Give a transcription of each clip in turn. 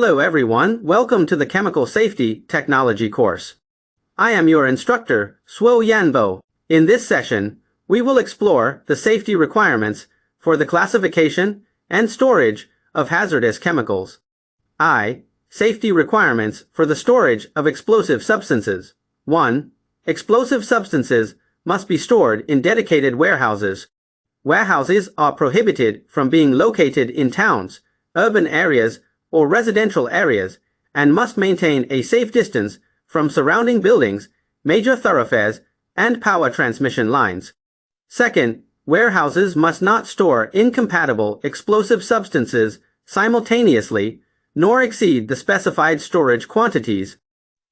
Hello everyone, welcome to the Chemical Safety Technology course. I am your instructor, Suo Yanbo. In this session, we will explore the safety requirements for the classification and storage of hazardous chemicals. Safety requirements for the storage of explosive substances. 1. Explosive substances must be stored in dedicated warehouses. Warehouses are prohibited from being located in towns, urban areas, or residential areas, and must maintain a safe distance from surrounding buildings, major thoroughfares, and power transmission lines. Second, warehouses must not store incompatible explosive substances simultaneously, nor exceed the specified storage quantities.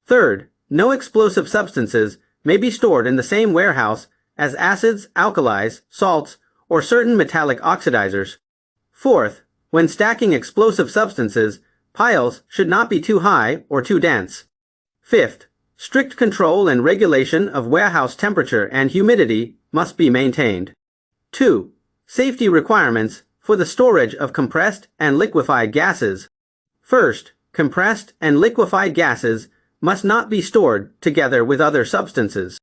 Third, no explosive substances may be stored in the same warehouse as acids, alkalis, salts, or certain metallic oxidizers. Fourth, when stacking explosive substances, piles should not be too high or too dense. Fifth, strict control and regulation of warehouse temperature and humidity must be maintained. 2. Safety requirements for the storage of compressed and liquefied gases. First, compressed and liquefied gases must not be stored together with other substances.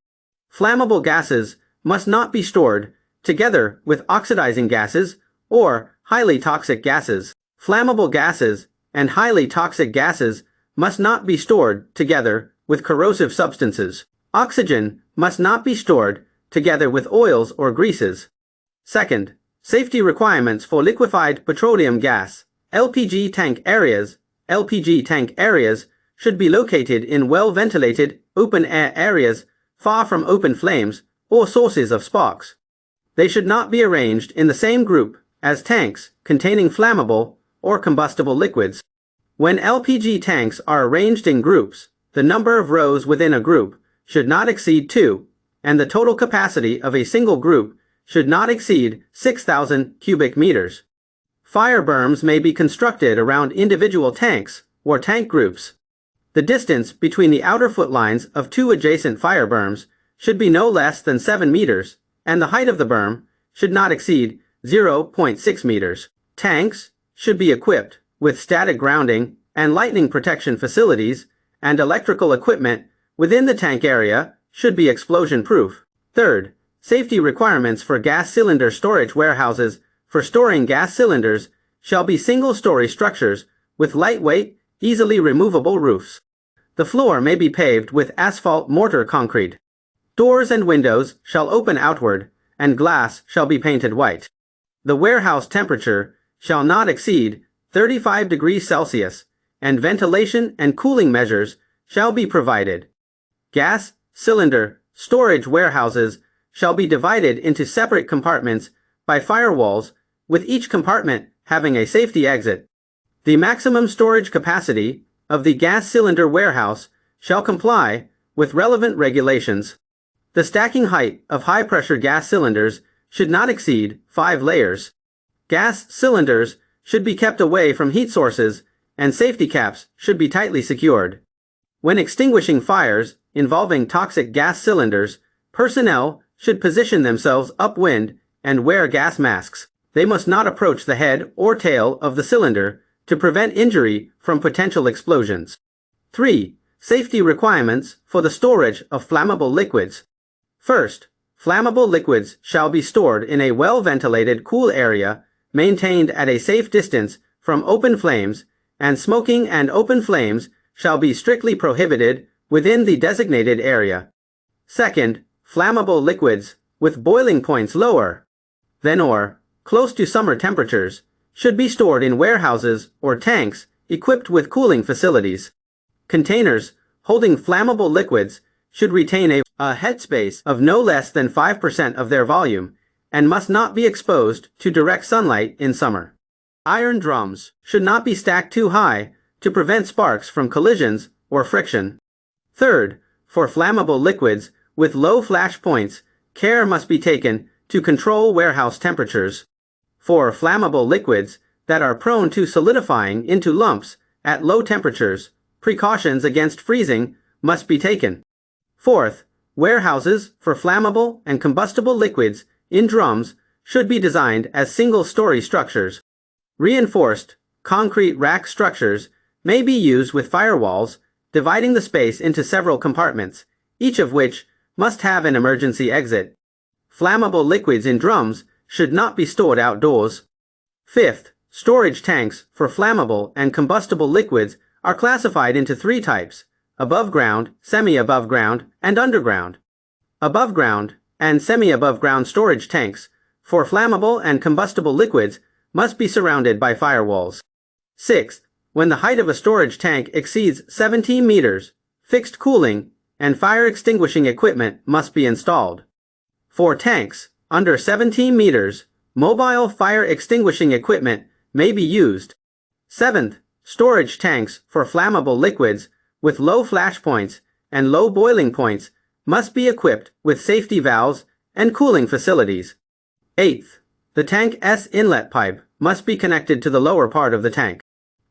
Flammable gases must not be stored together with oxidizing gases or highly toxic gases. Flammable gases and highly toxic gases must not be stored together with corrosive substances. Oxygen must not be stored together with oils or greases. Second, safety requirements for liquefied petroleum gas. LPG tank areas. LPG tank areas should be located in well-ventilated, open-air areas far from open flames or sources of sparks. They should not be arranged in the same group as tanks containing flammable or combustible liquids. When LPG tanks are arranged in groups, the number of rows within a group should not exceed 2, and the total capacity of a single group should not exceed 6,000 cubic meters. Fire berms may be constructed around individual tanks or tank groups. The distance between the outer footlines of two adjacent fire berms should be no less than 7 meters, and the height of the berm should not exceed 0.6 meters. Tanks should be equipped with static grounding and lightning protection facilities, and electrical equipment within the tank area should be explosion-proof. Third, safety requirements for gas cylinder storage warehouses for storing gas cylinders shall be single-story structures with lightweight, easily removable roofs. The floor may be paved with asphalt mortar concrete. Doors and windows shall open outward, and glass shall be painted white. The warehouse temperature shall not exceed 35 degrees Celsius, and ventilation and cooling measures shall be provided. Gas cylinder storage warehouses shall be divided into separate compartments by firewalls, with each compartment having a safety exit. The maximum storage capacity of the gas cylinder warehouse shall comply with relevant regulations. The stacking height of high-pressure gas cylinders should not exceed 5 layers. Gas cylinders should be kept away from heat sources, and safety caps should be tightly secured. When extinguishing fires involving toxic gas cylinders, personnel should position themselves upwind and wear gas masks. They must not approach the head or tail of the cylinder to prevent injury from potential explosions. 3. Safety requirements for the storage of flammable liquids. First, flammable liquids shall be stored in a well-ventilated, cool area maintained at a safe distance from open flames, and smoking and open flames shall be strictly prohibited within the designated area. Second, flammable liquids with boiling points lower than or close to summer temperatures should be stored in warehouses or tanks equipped with cooling facilities. Containers holding flammable liquids should retain a headspace of no less than 5% of their volume and must not be exposed to direct sunlight in summer. Iron drums should not be stacked too high to prevent sparks from collisions or friction. Third, for flammable liquids with low flash points, care must be taken to control warehouse temperatures. For flammable liquids that are prone to solidifying into lumps at low temperatures, precautions against freezing must be taken. Fourth, warehouses for flammable and combustible liquids in drums should be designed as single-story structures. Reinforced concrete rack structures may be used with firewalls, dividing the space into several compartments, each of which must have an emergency exit. Flammable liquids in drums should not be stored outdoors. Fifth, storage tanks for flammable and combustible liquids are classified into three types: above ground, semi-above ground, and underground. Above ground and semi-above ground storage tanks for flammable and combustible liquids must be surrounded by firewalls. Sixth, when the height of a storage tank exceeds 17 meters, fixed cooling and fire extinguishing equipment must be installed. For tanks under 17 meters, mobile fire extinguishing equipment may be used. Seventh, storage tanks for flammable liquids with low flash points and low boiling points must be equipped with safety valves and cooling facilities. Eighth, the tank's inlet pipe must be connected to the lower part of the tank.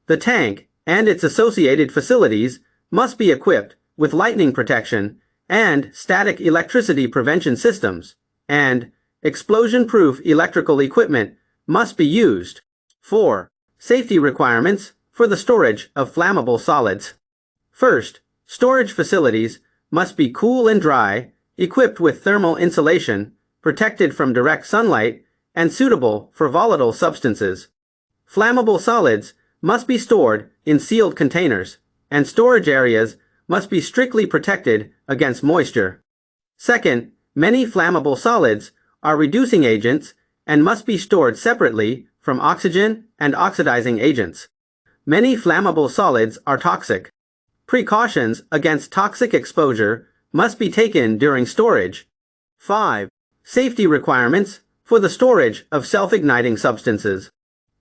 The tank and its associated facilities must be equipped with lightning protection and static electricity prevention systems, and explosion-proof electrical equipment must be used. 4. Safety requirements for the storage of flammable solids. First, storage facilities must be cool and dry, equipped with thermal insulation, protected from direct sunlight, and suitable for volatile substances. Flammable solids must be stored in sealed containers, and storage areas must be strictly protected against moisture. Second, many flammable solids are reducing agents and must be stored separately from oxygen and oxidizing agents. Many flammable solids are toxic. Precautions against toxic exposure must be taken during storage. 5. Safety requirements for the storage of self-igniting substances.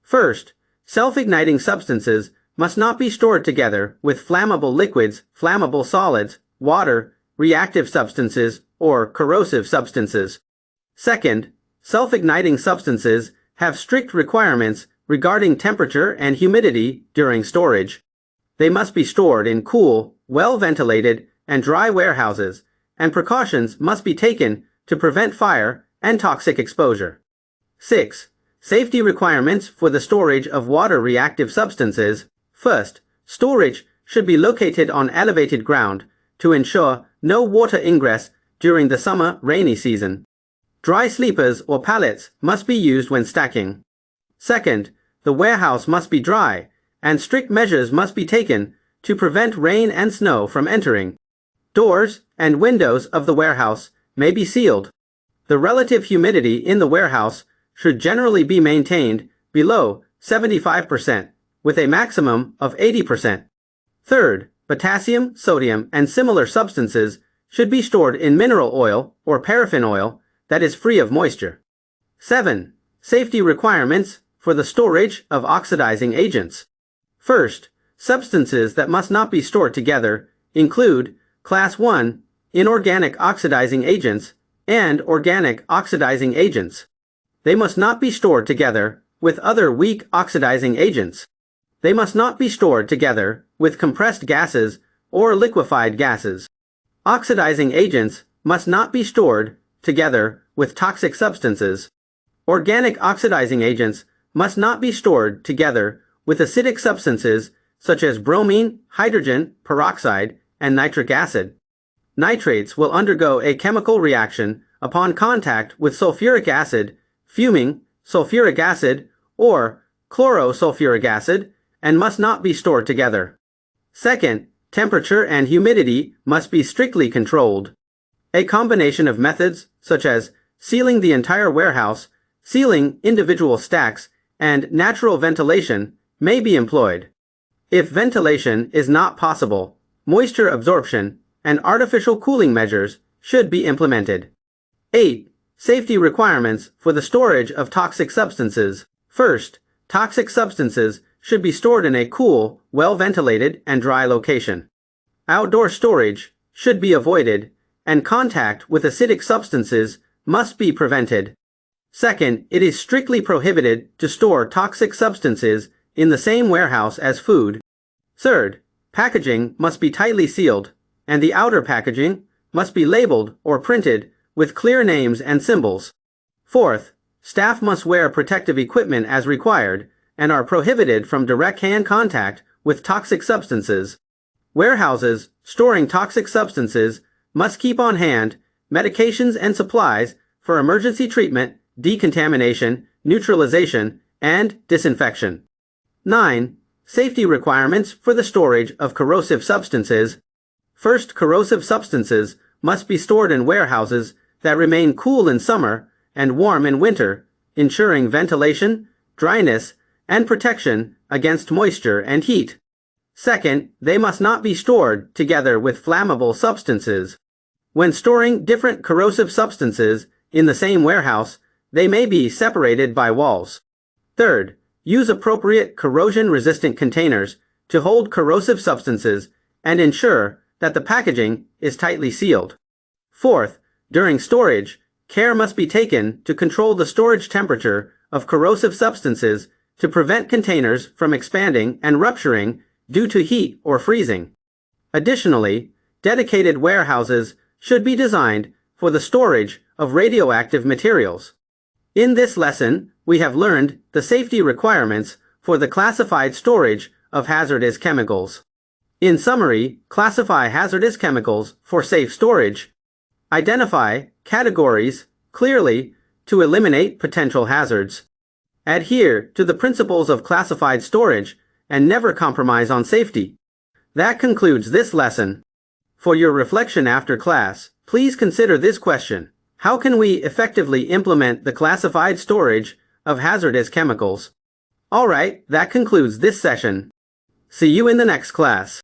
First, self-igniting substances must not be stored together with flammable liquids, flammable solids, water, reactive substances, or corrosive substances. Second, self-igniting substances have strict requirements regarding temperature and humidity during storage. They must be stored in cool, well-ventilated, and dry warehouses, and precautions must be taken to prevent fire and toxic exposure. 6. Safety requirements for the storage of water-reactive substances. First, storage should be located on elevated ground to ensure no water ingress during the summer rainy season. Dry sleepers or pallets must be used when stacking. Second, the warehouse must be dry, and strict measures must be taken to prevent rain and snow from entering. Doors and windows of the warehouse may be sealed. The relative humidity in the warehouse should generally be maintained below 75%, with a maximum of 80%. Third, potassium, sodium, and similar substances should be stored in mineral oil or paraffin oil that is free of moisture. 7. Safety requirements for the storage of oxidizing agents. First, substances that must not be stored together include Class 1 inorganic oxidizing agents and organic oxidizing agents. They must not be stored together with other weak oxidizing agents. They must not be stored together with compressed gases or liquefied gases. Oxidizing agents must not be stored together with toxic substances. Organic oxidizing agents must not be stored together with acidic substances such as bromine, hydrogen peroxide, and nitric acid. Nitrates will undergo a chemical reaction upon contact with sulfuric acid, fuming sulfuric acid, or chlorosulfuric acid, and must not be stored together. Second, temperature and humidity must be strictly controlled. A combination of methods, such as sealing the entire warehouse, sealing individual stacks, and natural ventilation, may be employed. If ventilation is not possible, moisture absorption and artificial cooling measures should be implemented. 8. Safety requirements for the storage of toxic substances. First, toxic substances should be stored in a cool, well-ventilated, and dry location. Outdoor storage should be avoided, and contact with acidic substances must be prevented. Second, it is strictly prohibited to store toxic substances in the same warehouse as food. Third, packaging must be tightly sealed, and the outer packaging must be labeled or printed with clear names and symbols. Fourth, staff must wear protective equipment as required and are prohibited from direct hand contact with toxic substances. Warehouses storing toxic substances must keep on hand medications and supplies for emergency treatment, decontamination, neutralization, and disinfection. 9. Safety requirements for the storage of corrosive substances. First, corrosive substances must be stored in warehouses that remain cool in summer and warm in winter, ensuring ventilation, dryness, and protection against moisture and heat. Second, they must not be stored together with flammable substances. When storing different corrosive substances in the same warehouse, they may be separated by walls. Third, use appropriate corrosion-resistant containers to hold corrosive substances and ensure that the packaging is tightly sealed. Fourth, during storage, care must be taken to control the storage temperature of corrosive substances to prevent containers from expanding and rupturing due to heat or freezing. Additionally, dedicated warehouses should be designed for the storage of radioactive materials. In this lesson, we have learned the safety requirements for the classified storage of hazardous chemicals. In summary, classify hazardous chemicals for safe storage. Identify categories clearly to eliminate potential hazards. Adhere to the principles of classified storage and never compromise on safety. That concludes this lesson. For your reflection after class, please consider this question. How can we effectively implement the classified storage of hazardous chemicals? Alright, that concludes this session. See you in the next class.